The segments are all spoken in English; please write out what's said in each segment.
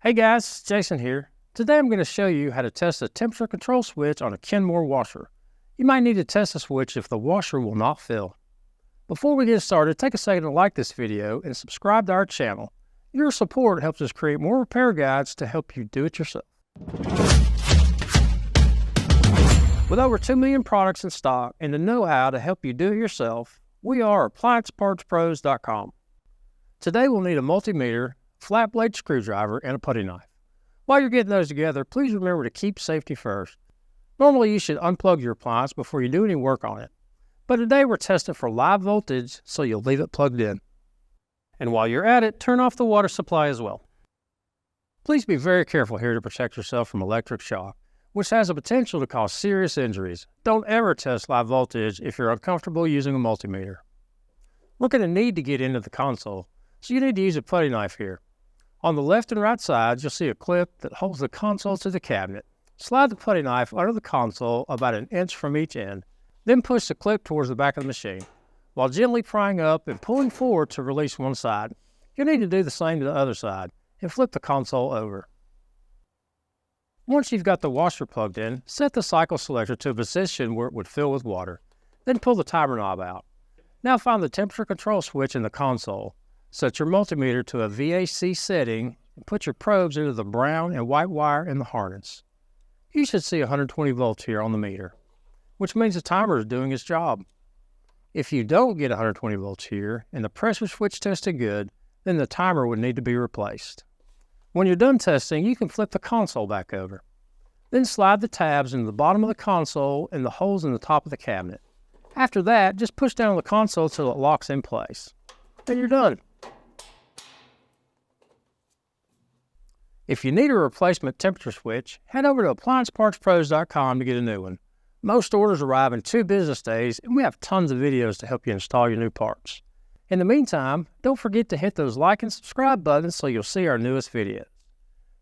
Hey guys, it's Jason here. Today I'm going to show you how to test a temperature control switch on a Kenmore washer. You might need to test the switch if the washer will not fill. Before we get started, take a second to like this video and subscribe to our channel. Your support helps us create more repair guides to help you do it yourself. With over 2 million products in stock and the know-how to help you do it yourself, we are AppliancePartsPros.com. Today we'll need a multimeter, flatblade screwdriver, and a putty knife. While you're getting those together, please remember to keep safety first. Normally you should unplug your appliance before you do any work on it, but today we're testing for live voltage, so you'll leave it plugged in. And while you're at it, turn off the water supply as well. Please be very careful here to protect yourself from electric shock, which has the potential to cause serious injuries. Don't ever test live voltage if you're uncomfortable using a multimeter. We're going to need to get into the console, so you need to use a putty knife here. On the left and right sides, you'll see a clip that holds the console to the cabinet. Slide the putty knife under the console about 1 inch from each end, then push the clip towards the back of the machine, while gently prying up and pulling forward to release one side. You'll need to do the same to the other side, and flip the console over. Once you've got the washer plugged in, set the cycle selector to a position where it would fill with water. Then pull the timer knob out. Now find the temperature control switch in the console. Set your multimeter to a VAC setting and put your probes into the brown and white wire in the harness. You should see 120 volts here on the meter, which means the timer is doing its job. If you don't get 120 volts here and the pressure switch tested good, then the timer would need to be replaced. When you're done testing, you can flip the console back over. Then slide the tabs into the bottom of the console and the holes in the top of the cabinet. After that, just push down on the console till it locks in place. Then you're done. If you need a replacement temperature switch, head over to AppliancePartsPros.com to get a new one. Most orders arrive in 2 business days, and we have tons of videos to help you install your new parts. In the meantime, don't forget to hit those like and subscribe buttons so you'll see our newest videos.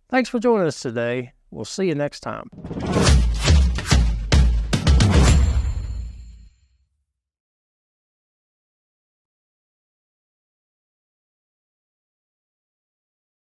Thanks for joining us today. We'll see you next time.